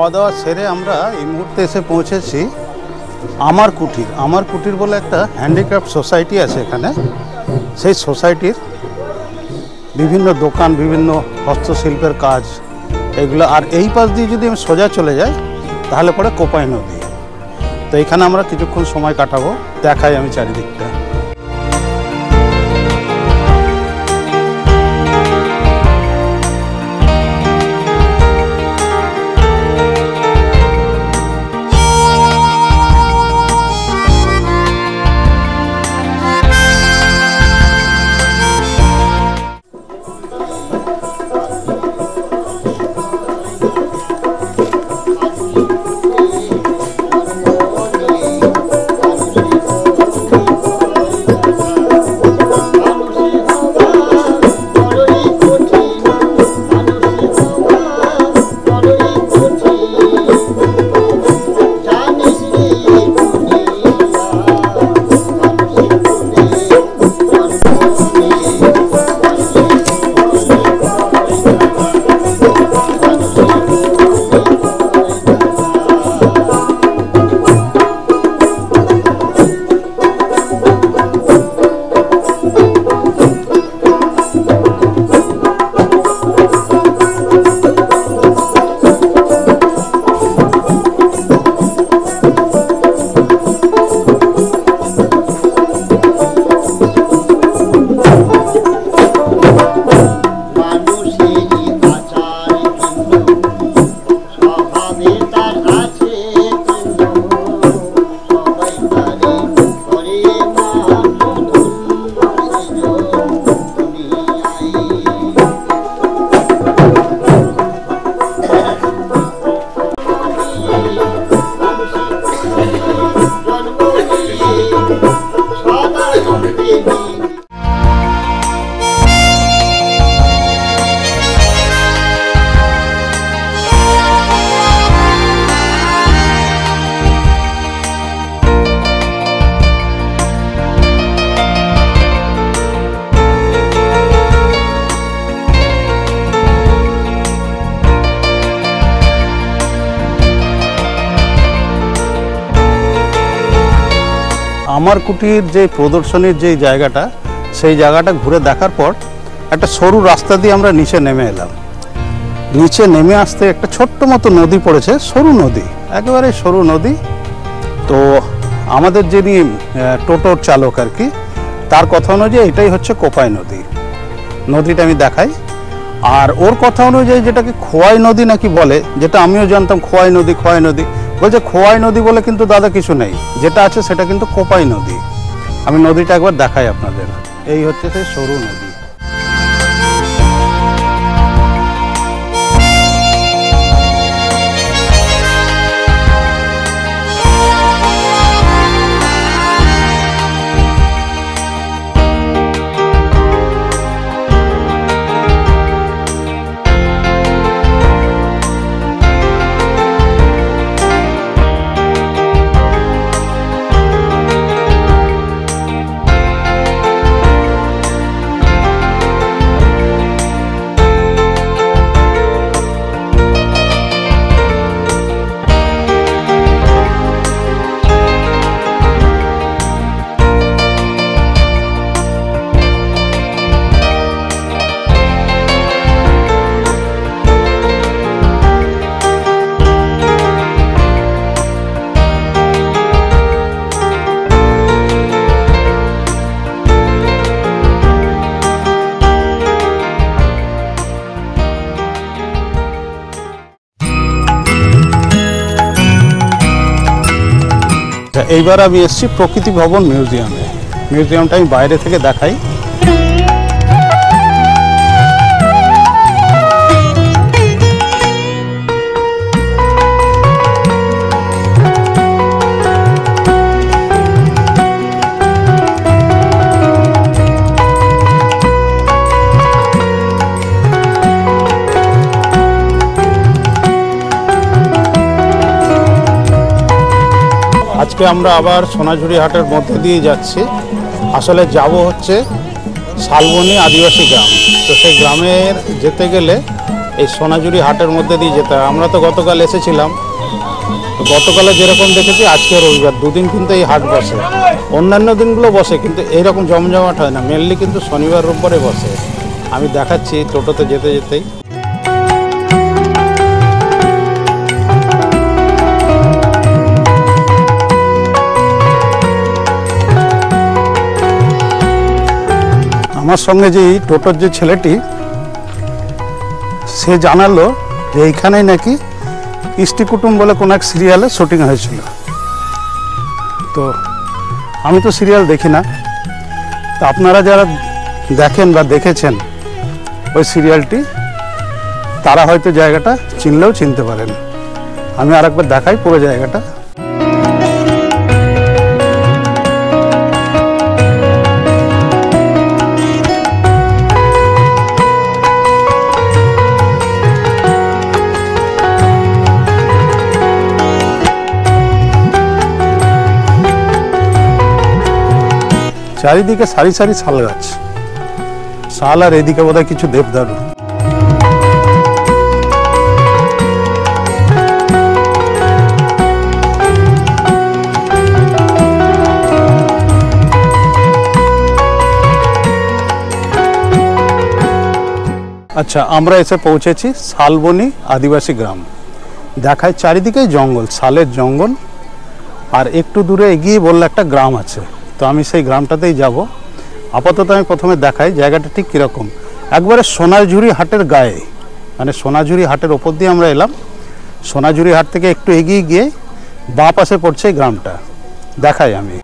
খাওয়া দাওয়া সেরে আমরা এই মুহূর্তে এসে পৌঁছেছি আমার কুটির বলে একটা হ্যান্ডিক্রাফট সোসাইটি আছে এখানে। সেই সোসাইটির বিভিন্ন দোকান, বিভিন্ন হস্তশিল্পের কাজ এগুলো। আর এই পাশ দিয়ে যদি আমি সোজা চলে যাই তাহলে পরে কোপাই নদী। তো এখানে আমরা কিছুক্ষণ সময় কাটাবো, দেখাই আমি চারিদিকটা। আমার কুটির যে প্রদর্শনীর যে জায়গাটা, সেই জায়গাটা ঘুরে দেখার পর একটা সরু রাস্তা দিয়ে আমরা নিচে নেমে এলাম। নিচে নেমে আসতে একটা ছোট্ট মতো নদী পড়েছে, সরু নদী, একেবারে সরু নদী। তো আমাদের যিনি টোটোর চালক আর কি, তার কথা অনুযায়ী এটাই হচ্ছে কোপাই নদী। নদীটা আমি দেখাই। আর ওর কথা অনুযায়ী যেটাকে খোয়াই নদী নাকি বলে, যেটা আমিও জানতাম খোয়াই নদী বলছে খোয়াই নদী বলে কিন্তু দাদা কিছু নেই, যেটা আছে সেটা কিন্তু কোপাই নদী। আমি নদীটা একবার দেখাই আপনাদের। এই হচ্ছে সেই সরু নদী। এইবার আমি এসেছি প্রকৃতি ভবন মিউজিয়ামে। মিউজিয়ামটা আমি বাইরে থেকে দেখাই। আজকে আমরা আবার সোনাঝুরি হাটের মধ্যে দিয়ে যাচ্ছি। আসলে যাব হচ্ছে শালবনী আদিবাসী গ্রাম। তো সেই গ্রামের যেতে গেলে এই সোনাঝুরি হাটের মধ্যে দিয়ে যেতে হয়। আমরা তো গতকাল এসেছিলাম, তো গতকালে যেরকম দেখেছি আজকে রবিবার, দুদিন কিন্তু এই হাট বসে। অন্যান্য দিনগুলো বসে কিন্তু এইরকম জমজমাট হয় না, মেনলি কিন্তু শনিবার রোববারে বসে। আমি দেখাচ্ছি টোটোতে যেতে যেতেই। আমার সঙ্গে যে টোটোর যে ছেলেটি, সে জানালো যে এইখানেই নাকি ইষ্টি কুটুম বলে কোনো এক সিরিয়ালে শুটিং হয়েছিল। তো আমি তো সিরিয়াল দেখি না, তো আপনারা যারা দেখেন বা দেখেছেন ওই সিরিয়ালটি, তারা হয়তো জায়গাটা চিনলেও চিনতে পারেন। আমি আরেকবার দেখাই পুরো জায়গাটা। চারিদিকে সারি সারি শাল গাছ, শাল, আর এদিকে বোধহয় কিছু দেবদারু। আচ্ছা, আমরা এসে পৌঁছেছি শালবনী আদিবাসী গ্রাম। দেখায় চারিদিকেই জঙ্গল, শালের জঙ্গল, আর একটু দূরে এগিয়ে বললে একটা গ্রাম আছে। তো আমি সেই গ্রামটাতেই যাব। আপাতত আমি প্রথমে দেখাই জায়গাটা ঠিক কীরকম। একবারে সোনাঝুরি হাটের গায়ে, মানে সোনাঝুরি হাটের ওপর দিয়ে আমরা এলাম। সোনাঝুরি হাট থেকে একটু এগিয়ে গিয়ে বাঁ পাশে পড়ছে এই গ্রামটা, দেখাই আমি।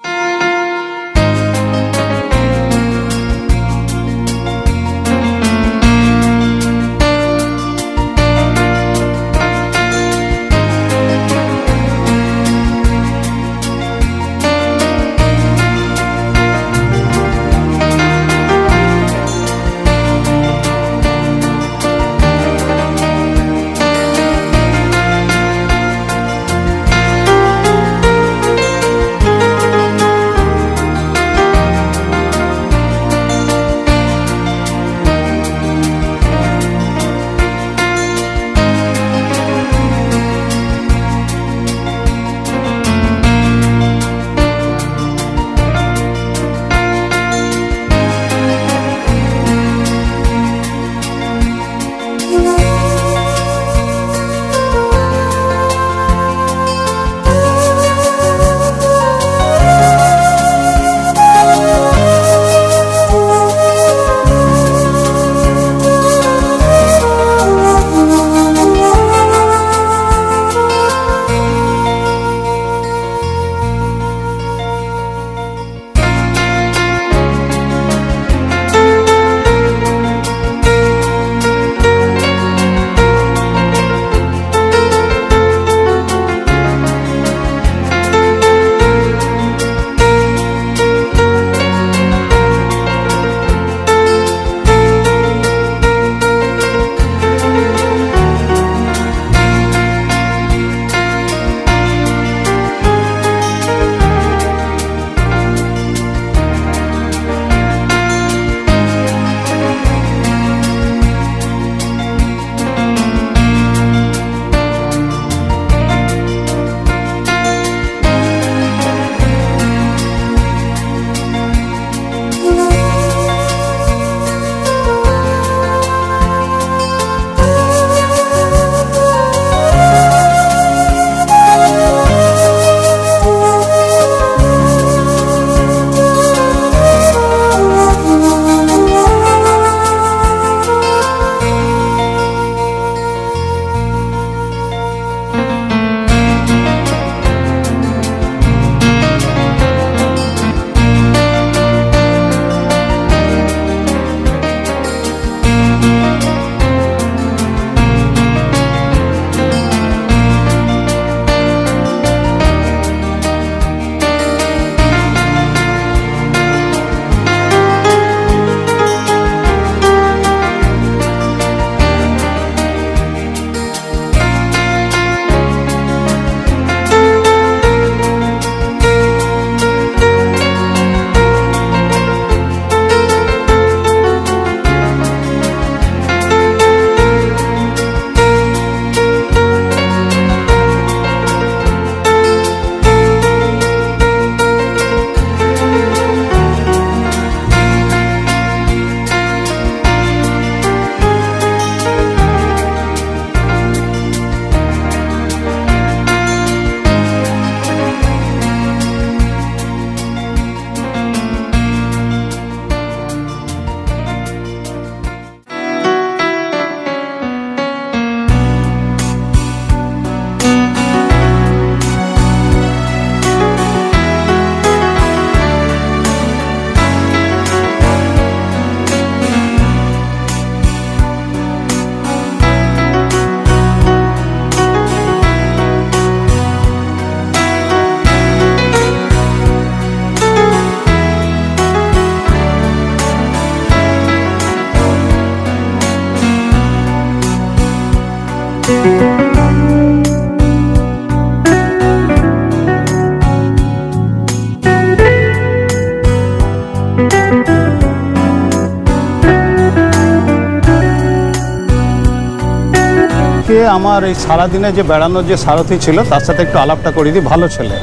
আমার এই সারাদিনে যে বেড়ানোর যে সারথি ছিল তার সাথে একটু আলাপটা করে দিই। ভালো ছেলে,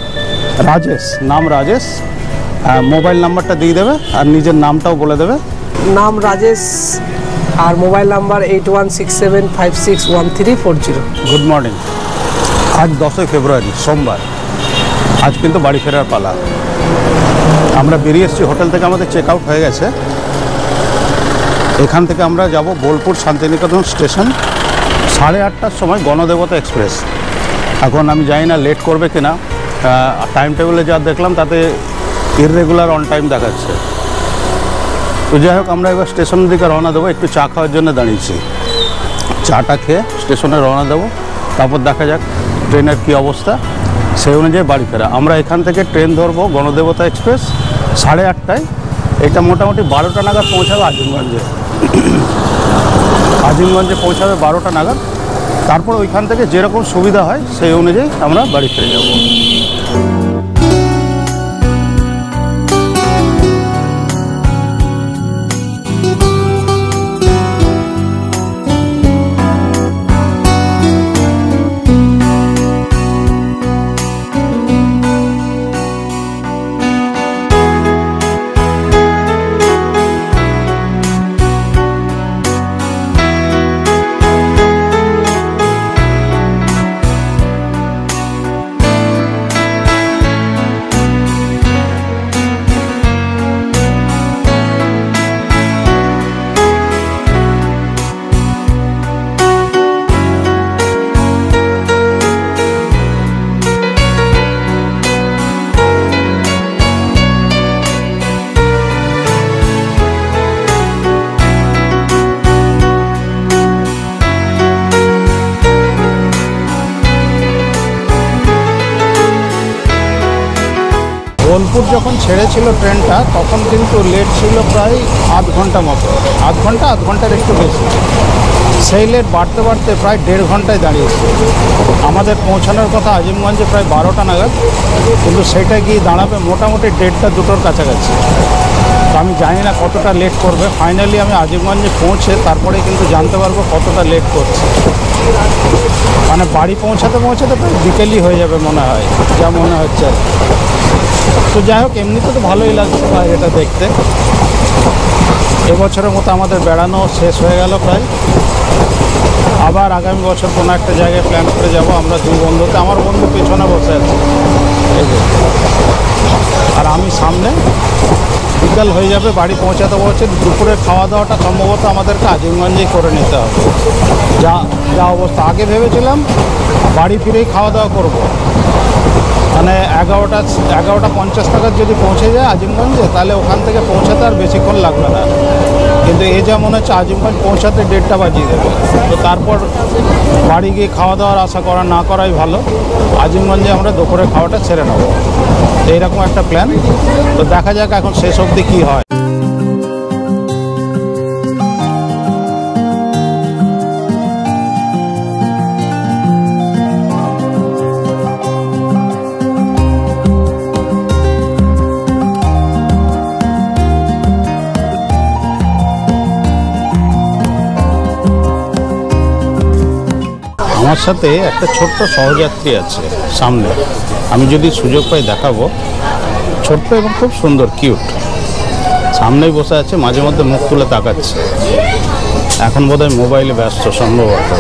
রাজেশ, নাম রাজেশ। মোবাইল নাম্বারটা দিয়ে দেবে আর নিজের নামটাও বলে দেবে। নাম রাজেশ আর মোবাইল নাম্বার 8167561340। Good morning. আজ 10ই ফেব্রুয়ারি সোমবার। আজ কিন্তু বাড়ি ফেরার পালা। আমরা বেরিয়ে এসেছি হোটেল থেকে, আমাদের চেক আউট হয়ে গেছে। এখান থেকে আমরা যাব বোলপুর শান্তিনিকেতন স্টেশন। 8:30টার সময় গণদেবতা এক্সপ্রেস। এখন আমি জানি না লেট করবে কিনা, টাইম টেবিলে যা দেখলাম তাতে ইররেগুলার অন টাইম দেখাচ্ছে। তো যাই হোক, আমরা এবার স্টেশনের দিকে রওনা দেবো। একটু চা খাওয়ার জন্য দাঁড়িয়েছি। চাটা খেয়ে স্টেশনে রওনা দেবো, তারপর দেখা যাক ট্রেনের কী অবস্থা, সেই অনুযায়ী বাড়ি ফেরা। আমরা এখান থেকে ট্রেন ধরবো গণদেবতা এক্সপ্রেস 8:30টায়। এটা মোটামুটি 12টা নাগাদ পৌঁছাবে আজিমগঞ্জে। আজিমগঞ্জে পৌঁছাবে 12টা নাগাদ। তারপর ওইখান থেকে যেরকম সুবিধা হয় সেই অনুযায়ী আমরা বাড়ি ফিরে যাব। বোলপুর যখন ছেড়েছিল ট্রেনটা তখন কিন্তু লেট ছিল প্রায় আধ ঘন্টা মতো, আধ ঘন্টার একটু বেশি। সেই লেট বাড়তে বাড়তে প্রায় 1.5 ঘন্টায় দাঁড়িয়েছে। আমাদের পৌঁছানোর কথা আজিমগঞ্জে প্রায় 12টা নাগাদ, কিন্তু সেটা গিয়ে দাঁড়াবে মোটামুটি 1:30-2টোর কাছাকাছি। তো আমি জানি না কতটা লেট করবে। ফাইনালি আমি আজিমগঞ্জে পৌঁছে তারপরে কিন্তু জানতে পারবো কতটা লেট করছে। মানে বাড়ি পৌঁছাতে প্রায় বিকেলই হয়ে যাবে মনে হয়, যা মনে হচ্ছে। তো যাই হোক, এমনিতে তো ভালোই লাগছে এটা দেখতে। এবছরের মতো আমাদের বেড়ানো শেষ হয়ে গেল প্রায়। আবার আগামী বছর কোনো একটা জায়গায় প্ল্যান করে যাব আমরা দুই বন্ধুতে। আমার বন্ধু পেছনে বসে আছে এই যে, আর আমি সামনে। বিকাল হয়ে যাবে, বাড়ি পৌঁছাতে পৌঁছে দুপুরে খাওয়া দাওয়াটা সম্ভবত আমাদেরকে আজিমগঞ্জেই করে নিতে হবে। যা অবস্থা, আগে ভেবেছিলাম বাড়ি ফিরেই খাওয়া দাওয়া করব, মানে 11:50 নাগাদ যদি পৌঁছে যায় আজিমগঞ্জে, তাহলে ওখান থেকে পৌঁছাতে আর বেশিক্ষণ লাগবে না। কিন্তু এই যা মনে হচ্ছে আজিমগঞ্জ পৌঁছাতে 1:30টা বাজিয়ে দেবে। তো তারপর বাড়ি গিয়ে খাওয়া দাওয়ার আশা করা না করাই ভালো। আজিমগঞ্জে আমরা দুপুরে খাওয়াটা ছেড়ে নেব, এইরকম একটা প্ল্যান। তো দেখা যাক এখন শেষ অবধি কী হয়। আমার সাথে একটা ছোট্ট সহযাত্রী আছে সামনে, আমি যদি সুযোগ পাই দেখাবো। ছোট্ট এবং খুব সুন্দর, কিউট। সামনেই বসে আছে, মাঝে মধ্যে মুখ তুলে তাকাচ্ছে। এখন বোধহয় মোবাইলে ব্যস্ত সম্ভবত।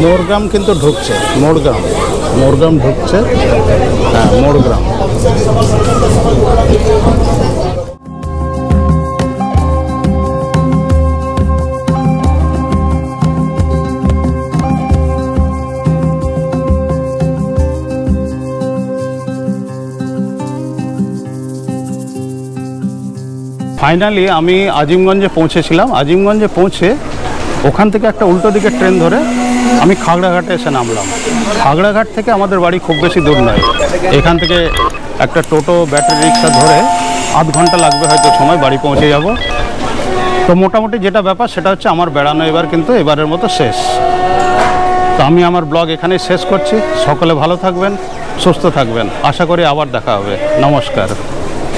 মোরগ্রাম কিন্তু ঢুকছে, মোরগ্রাম। মোরগ্রাম ঢুকছে, হ্যাঁ মোরগ্রাম। ফাইনালি আমি আজিমগঞ্জে পৌঁছেছিলাম। আজিমগঞ্জে পৌঁছে ওখান থেকে একটা উল্টো দিকের ট্রেন ধরে আমি খাগড়াঘাটে এসে নামলাম। খাগড়াঘাট থেকে আমাদের বাড়ি খুব বেশি দূর নয়, এখান থেকে একটা টোটো ব্যাটারি রিক্সা ধরে আধ ঘন্টা লাগবে হয়তো সময়, বাড়ি পৌঁছে যাব। তো মোটামুটি যেটা ব্যাপার সেটা হচ্ছে আমার বেড়ানো এবার কিন্তু এবারের মতো শেষ। তো আমি আমার ব্লগ এখানেই শেষ করছি। সকলে ভালো থাকবেন, সুস্থ থাকবেন, আশা করি আবার দেখা হবে। নমস্কার।